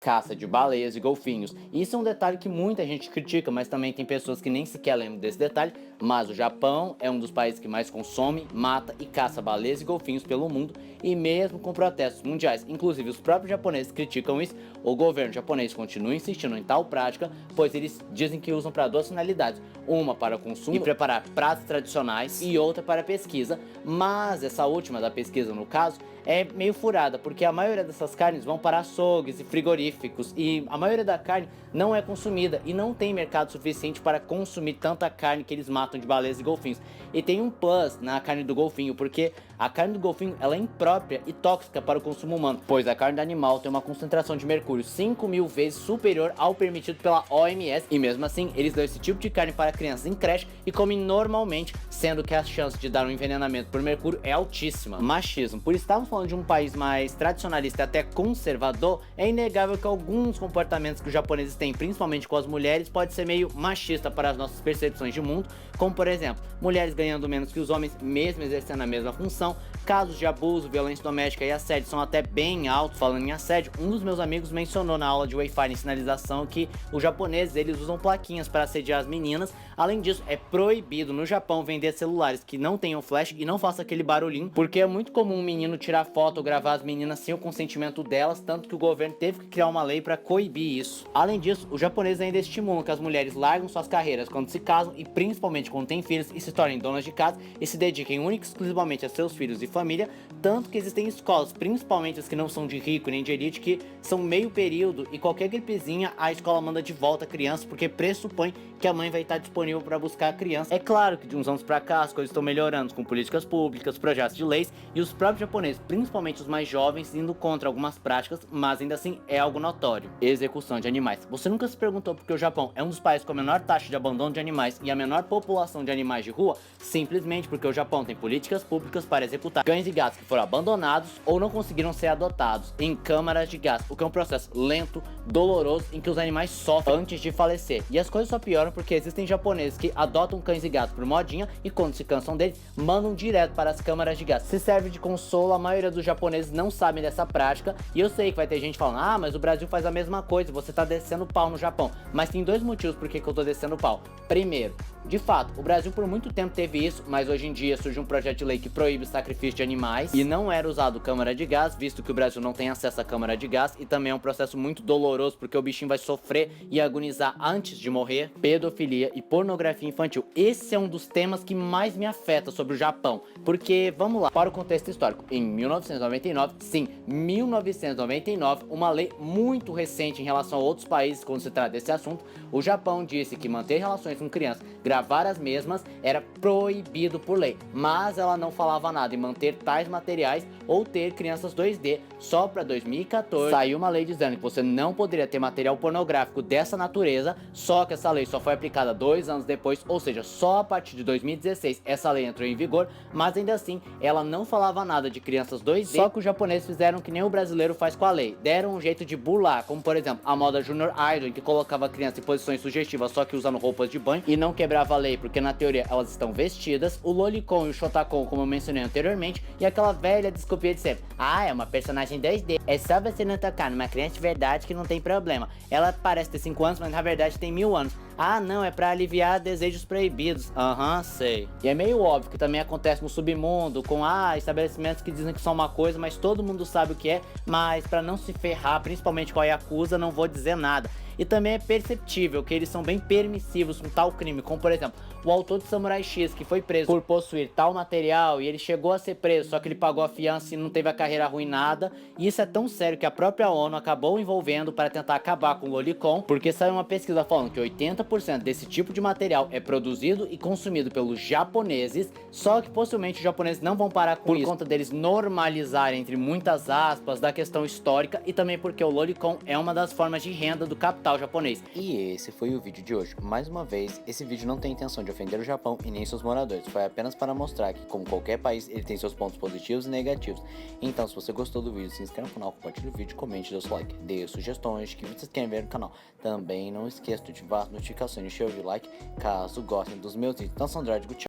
caça de baleias e golfinhos. Isso é um detalhe que muita gente critica, mas também tem pessoas que nem sequer lembram desse detalhe. Mas o Japão é um dos países que mais consome, mata e caça baleias e golfinhos pelo mundo, e mesmo com protestos mundiais, inclusive os próprios japoneses criticam isso, o governo japonês continua insistindo em tal prática, pois eles dizem que usam para duas finalidades, uma para consumo e preparar pratos tradicionais e outra para pesquisa, mas essa última da pesquisa no caso é meio furada, porque a maioria dessas carnes vão para açougues e frigoríficos e a maioria da carne não é consumida e não tem mercado suficiente para consumir tanta carne que eles matam de baleias e golfinhos. E tem um plus na carne do golfinho, porque a carne do golfinho ela é imprópria e tóxica para o consumo humano, pois a carne do animal tem uma concentração de mercúrio 5.000 vezes superior ao permitido pela OMS, e mesmo assim eles dão esse tipo de carne para crianças em creche e comem normalmente, sendo que a chance de dar um envenenamento por mercúrio é altíssima. Machismo. Por estarmos falando de um país mais tradicionalista e até conservador, é inegável que alguns comportamentos que os japoneses têm, principalmente com as mulheres, pode ser meio machista para as nossas percepções de mundo, como por exemplo, mulheres ganhando menos que os homens mesmo exercendo a mesma função, casos de abuso, violência doméstica e assédio são até bem altos. Falando em assédio, um dos meus amigos mencionou na aula de Wi-Fi em sinalização que os japoneses eles usam plaquinhas para assediar as meninas. Além disso, é proibido no Japão vender celulares que não tenham flash e não façam aquele barulhinho, porque é muito comum um menino tirar foto ou gravar as meninas sem o consentimento delas, tanto que o governo teve que criar uma lei para coibir isso. Além disso, os japoneses ainda estimulam que as mulheres largam suas carreiras quando se casam e principalmente quando têm filhos e se tornem donas de casa e se dediquem única e exclusivamente a seus filhos e família, tanto que existem escolas, principalmente as que não são de rico nem de elite, que são meio período e qualquer gripezinha a escola manda de volta a criança, porque pressupõe que a mãe vai estar disponível para buscar a criança. É claro que de uns anos para cá as coisas estão melhorando com políticas públicas, projetos de leis e os próprios japoneses, principalmente os mais jovens, indo contra algumas práticas, mas ainda assim é algo notório. Execução de animais. Você nunca se perguntou por que o Japão é um dos países com a menor taxa de abandono de animais e a menor população de animais de rua? Simplesmente porque o Japão tem políticas públicas para executar cães e gatos que foram abandonados ou não conseguiram ser adotados em câmaras de gás, o que é um processo lento, doloroso, em que os animais sofrem antes de falecer. E as coisas só pioram porque existem japoneses que adotam cães e gatos por modinha e quando se cansam deles, mandam direto para as câmaras de gás. Se serve de consolo, a maioria dos japoneses não sabem dessa prática, e eu sei que vai ter gente falando, ah, mas o Brasil faz a mesma coisa, você tá descendo pau no Japão. Mas tem dois motivos por que eu tô descendo pau. Primeiro, de fato, o Brasil por muito tempo teve isso, mas hoje em dia surge um projeto de lei que proíbe o sacrifício de animais e não era usado câmara de gás, visto que o Brasil não tem acesso à câmara de gás e também é um processo muito doloroso porque o bichinho vai sofrer e agonizar antes de morrer. Pedofilia e pornografia infantil. Esse é um dos temas que mais me afeta sobre o Japão, porque, vamos lá, para o contexto histórico, em 1999, sim, 1999, uma lei muito recente em relação a outros países quando se trata desse assunto, o Japão disse que manter relações com crianças, gravar as mesmas, era proibido por lei, mas ela não falava nada em manter tais materiais ou ter crianças 2D. Só para 2014 saiu uma lei dizendo que você não poderia ter material pornográfico dessa natureza, só que essa lei só foi aplicada 2 anos depois, ou seja, só a partir de 2016 essa lei entrou em vigor, mas ainda assim ela não falava nada de crianças 2D, só que os japoneses fizeram que nem o brasileiro faz com a lei, deram um jeito de burlar, como por exemplo a moda Junior Idol, em que colocava a criança em posições sugestivas só que usando roupas de banho e não quebrava a lei porque na teoria elas estão vestidas, o Lolicon e o Shotacon como eu mencionei anteriormente, e aquela velha desculpinha de sempre, ah, é uma personagem 2D, é só você não tocar numa criança de verdade que não tem problema, ela parece ter 5 anos mas na verdade tem 1000 anos, ah não, é pra aliviar desejos proibidos, aham, sei. E é meio óbvio que também acontece no submundo, com estabelecimentos que dizem que são uma coisa, mas todo mundo sabe o que é, mas pra não se ferrar, principalmente com a Yakuza, não vou dizer nada. E também é perceptível que eles são bem permissivos com tal crime, como por exemplo, o autor de Samurai X, que foi preso por possuir tal material e ele chegou a ser preso, só que ele pagou a fiança e não teve a carreira arruinada, e isso é tão sério que a própria ONU acabou envolvendo para tentar acabar com o Lolicon, porque saiu uma pesquisa falando que 80% desse tipo de material é produzido e consumido pelos japoneses, só que possivelmente os japoneses não vão parar com isso, por conta deles normalizarem, entre muitas aspas, da questão histórica e também porque o Lolicon é uma das formas de renda do capital japonês. E esse foi o vídeo de hoje. Mais uma vez, esse vídeo não tem intenção de ofender o Japão e nem seus moradores, foi apenas para mostrar que, como qualquer país, ele tem seus pontos positivos e negativos. Então, se você gostou do vídeo, se inscreva no canal, compartilhe o vídeo, comente, dê o seu like, dê sugestões que vocês querem ver no canal. Também não esqueça de ativar as notificações e encher o like caso gostem dos meus vídeos. Então, Sandro, tchau.